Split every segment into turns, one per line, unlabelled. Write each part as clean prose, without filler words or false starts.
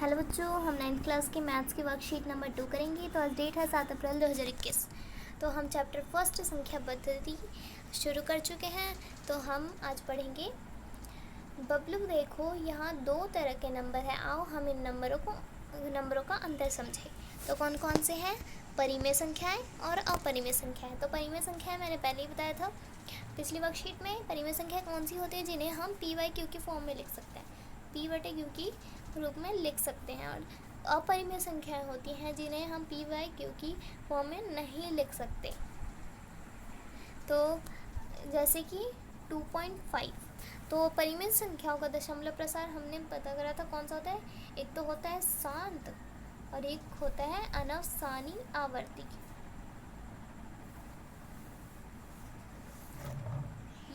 Hello बच्चों, हम 9th class के मैथ्स की वर्कशीट नंबर 2 करेंगे। तो आज डेट है 7 अप्रैल 2021। तो हम चैप्टर फर्स्ट संख्या पद्धति शुरू कर चुके हैं। तो हम आज पढ़ेंगे बबलू। देखो, यहाँ दो तरह के नंबर हैं। आओ हम इन नंबरों का अंतर समझें। तो कौन कौन से हैं? परिमेय संख्याएं और अपरिमेय संख्याएं। तो परिमेय संख्याएं मैंने पहले ही बताया था पिछली वर्कशीट में। परिमेय संख्याएं कौन सी होती है? जिन्हें हम p/q की फॉर्म में लिख सकते हैं, p/q की रूप में लिख सकते हैं। और अपरिमेय संख्याएं होती हैं जिन्हें हम p/q की फॉर्म में नहीं लिख सकते। तो जैसे कि 2.5। तो परिमेय संख्याओं का दशमलव प्रसार हमने पता करा था कौन सा होता है। एक तो होता है शांत और एक होता है अनवसानी आवर्ती।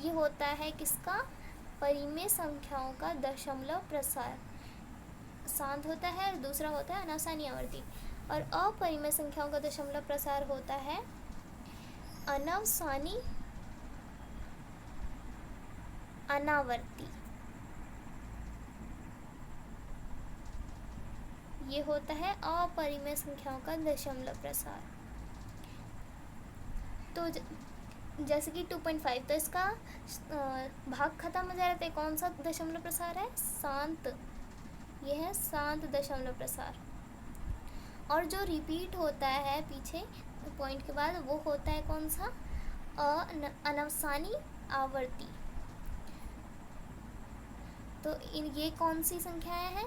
ये होता है किसका? परिमेय संख्याओं का दशमलव प्रसार शांत होता है और दूसरा होता है अनवसानी आवर्ती। और अपरिमेय संख्याओं का दशमलव प्रसार होता है अनवसानी अनावर्ती। ये होता है अपरिमेय संख्याओं का दशमलव प्रसार। तो जैसे कि 2.5, तो इसका भाग खत्म हो जा रहा है। कौन सा दशमलव प्रसार है? शांत। ये है शांत दशमलव प्रसार। और जो रिपीट होता है पीछे पॉइंट के बाद, वो होता है कौन सा? अनवसानी आवर्ती। तो ये कौन सी संख्याएं हैं?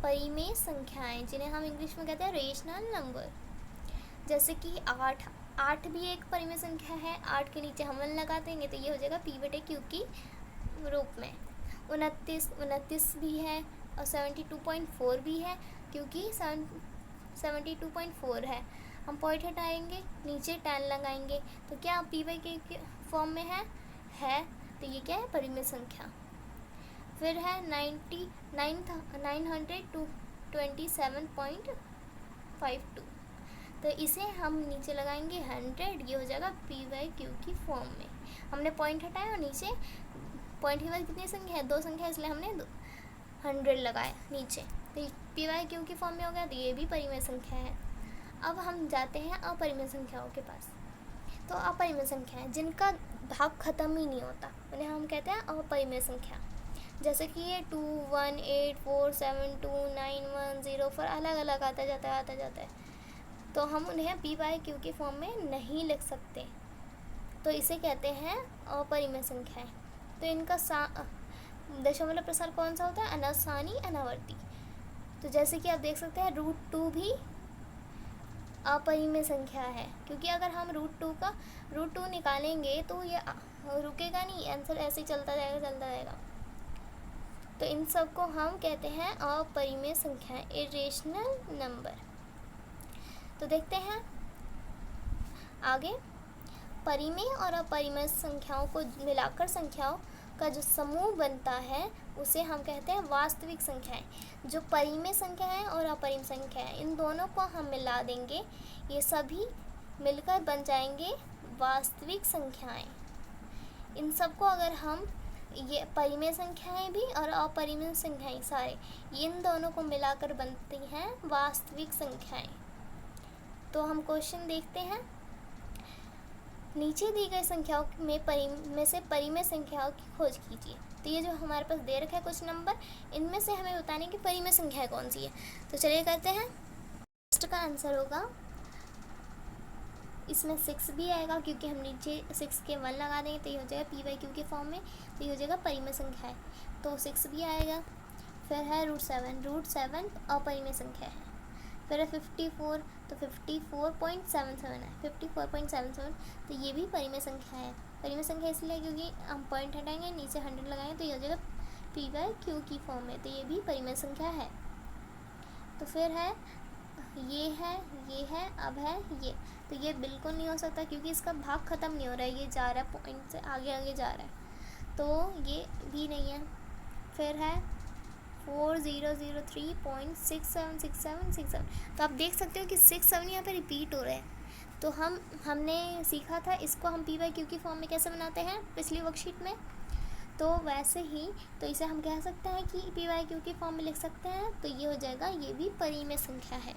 परिमेय संख्याएं, जिन्हें हम इंग्लिश में कहते हैं रेशनल नंबर। जैसे कि 8 भी एक परिमेय संख्या है। 8 के नीचे हम 1 लगा देंगे तो ये हो जाएगा p/q की रूप में। 29 भी है और 72.4 भी है, क्योंकि 72.4 है। हम पॉइंट हटाएंगे, नीचे 10 लगाएंगे तो क्या p/q के फॉर्म में है। तो ये क्या है? परिमेय संख्या। फिर है 927.52। तो इसे हम नीचे लगाएंगे 100। ये हो जाएगा p/q की फॉर्म में। हमने पॉइंट हटाया और नीचे पॉइंट के बाद कितनी संख्या है? 2 संख्या, इसलिए हमने 100 लगाया नीचे। तो p/q की फॉर्म में हो गया। तो ये भी परिमेय संख्या है। अब हम जाते हैं अपरिमेय संख्याओं के पास। तो अपरिमेय संख्याएं जिनका भाग खत्म ही नहीं होता, उन्हें हम कहते हैं अपरिमेय संख्या। जैसे कि ये 2, 1, 8, 4, 7, 2, 9, 1, 0 पर अलग अलग आता जाता है। तो हम उन्हें p/q की फॉर्म में नहीं लिख सकते, तो इसे कहते हैं अपरिमेय संख्याएं। तो इनका दशमलव प्रसार कौन सा होता है? अनवसानी अनावर्ती। तो जैसे कि आप देख सकते हैं √2 भी अपरिमेय संख्या है, क्योंकि अगर हम √2 निकालेंगे तो ये रुकेगा नहीं, आंसर ऐसे ही चलता जाएगा। तो इन सब को हम कहते हैं अपरिमेय संख्याएं, इरेशनल नंबर। तो देखते हैं आगे। परिमेय और अपरिमेय संख्याओं को मिलाकर संख्याओं का जो समूह बनता है उसे हम कहते हैं वास्तविक संख्याएं। जो परिमेय संख्याएं और अपरिमेय संख्याएं, इन दोनों को हम मिला देंगे, ये सभी मिलकर बन जाएंगे वास्तविक संख्याएं। इन सबको अगर हम, ये परिमेय संख्याएं भी और अपरिमेय संख्याएं सारे, इन दोनों को मिलाकर बनती हैं वास्तविक संख्याएं। तो हम क्वेश्चन देखते हैं। नीचे दी गई संख्याओं में से परिमेय संख्याओं की खोज कीजिए। तो ये जो हमारे पास दे रखा है कुछ नंबर, इनमें से हमें बताने की परिमेय संख्या कौन सी है। तो चलिए करते हैं। फर्स्ट का आंसर होगा, इसमें 6 भी आएगा, क्योंकि हम नीचे 6 के 1 लगा देंगे तो ये हो जाएगा p/q के फॉर्म में। तो ये हो जाएगा परिमेय संख्या है, तो 6 भी आएगा। फिर है √7 अपरिमेय संख्या है। फिर है 54, तो 54.77 है, 54.77। तो ये भी परिमेय संख्या है। परिमेय संख्या इसलिए क्योंकि हम पॉइंट हटाएंगे, नीचे 100 लगाएंगे तो ये हो जाएगा p/q की फॉर्म में। तो ये भी परिमेय संख्या है। तो फिर है ये है, अब है ये। तो ये बिल्कुल नहीं हो सकता, क्योंकि इसका भाग खत्म नहीं हो रहा है, ये जा रहा है पॉइंट से आगे जा रहा है, तो ये भी नहीं है। फिर है 4003.676767। तो आप देख सकते हो कि 6, 7 यहाँ पे रिपीट हो रहे हैं। तो हमने सीखा था इसको हम p/q की फॉर्म में कैसे बनाते हैं पिछली वर्कशीट में। तो वैसे ही तो इसे हम कह सकते हैं कि पी वाई क्यू की फॉर्म में लिख सकते हैं। तो ये हो जाएगा, ये भी परिमेय संख्या है।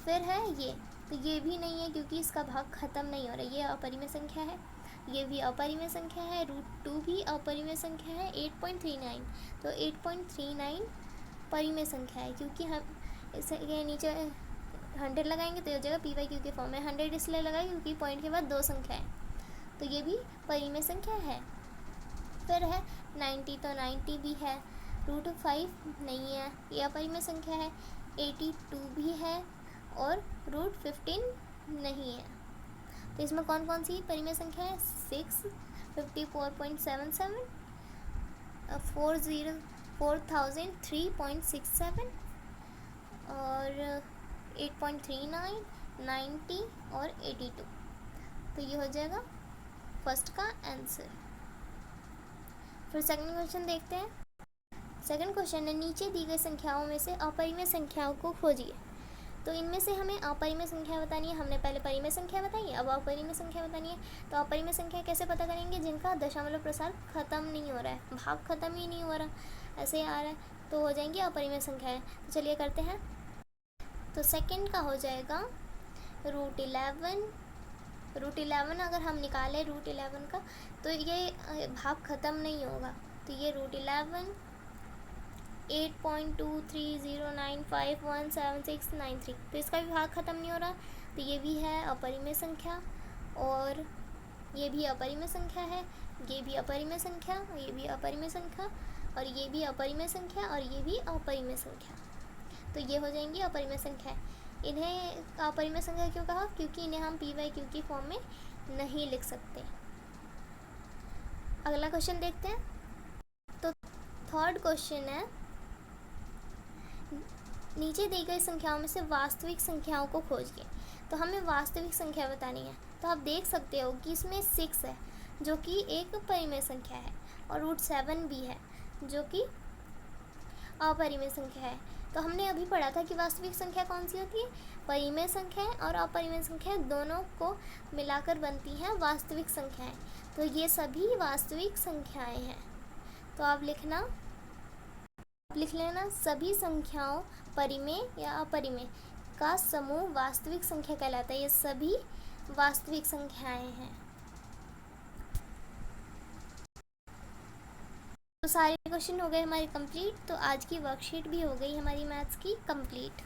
फिर है ये, तो ये भी नहीं है क्योंकि इसका भाग खत्म नहीं हो रहा, ये अपरिमेय संख्या है। ये भी अपरिमेय संख्या है। √2 भी अपरिमेय संख्या है। 8.39, तो 8.39 परिमेय संख्या है क्योंकि हम इसे नीचे 100 लगाएंगे तो ये हो जाएगा पी वाई क्यू के फॉर्म में। 100 इसलिए लगाएंगे क्योंकि पॉइंट के बाद 2 संख्या है, तो ये भी परिमेय संख्या है। फिर है 90, तो 90 भी है। √5 नहीं है, ये अपरिमेय संख्या है। 82 भी है और √15 नहीं है। तो इसमें कौन कौन सी परिमेय संख्या है? 6, 54.77, 4003.67 और 8.39, 90 और 82। तो ये हो जाएगा फर्स्ट का आंसर। फिर सेकंड क्वेश्चन देखते हैं। सेकंड क्वेश्चन है, नीचे दी गई संख्याओं में से अपरिमेय संख्याओं को खोजिए। तो इनमें से हमें अपरिमेय संख्या बतानी है। हमने पहले परिमेय संख्या बताई, अब अपरिमेय संख्या बतानी है। तो अपरिमेय संख्या कैसे पता करेंगे? जिनका दशमलव प्रसार खत्म नहीं हो रहा है, भाग खत्म ही नहीं हो रहा, ऐसे आ रहा है, तो हो जाएंगी अपरिमेय संख्याएं। तो चलिए करते हैं। तो सेकंड का हो जाएगा √11। √11 अगर हम निकालें √11 का, तो ये भाग ख़त्म नहीं होगा। तो ये √11 8.2309517693, तो इसका भी भाग ख़त्म नहीं हो रहा, तो ये भी है अपरिमेय संख्या। और ये भी अपरिमेय संख्या है, ये भी अपरिमेय संख्या, ये भी अपरिमेय संख्या, और ये भी अपरिमेय संख्या, और ये भी अपरिमेय संख्या। तो ये हो जाएंगी अपरिमेय संख्या। इन्हें अपरिमेय संख्या क्यों कहा? क्योंकि इन्हें हम पी वाई क्यू की फॉर्म में नहीं लिख सकते। अगला क्वेश्चन देखते हैं। तो थर्ड क्वेश्चन है, नीचे दी गई संख्याओं में से वास्तविक संख्याओं को खोजिए। तो हमें वास्तविक संख्या बतानी है। तो आप देख सकते हो कि इसमें 6 है जो कि एक परिमेय संख्या है, और √7 भी है जो कि अपरिमेय संख्या है। तो हमने अभी पढ़ा था कि वास्तविक संख्या कौन सी होती है? परिमेय संख्याएं और अपरिमेय संख्याएं दोनों को मिलाकर बनती हैं वास्तविक संख्याएं। तो ये सभी वास्तविक संख्याएं हैं। तो आप लिख लेना, सभी संख्याओं परिमेय या अपरिमेय का समूह वास्तविक संख्या कहलाता है। ये सभी वास्तविक संख्याएं हैं। तो सारे क्वेश्चन हो गए हमारे कंप्लीट। तो आज की वर्कशीट भी हो गई हमारी मैथ्स की कंप्लीट।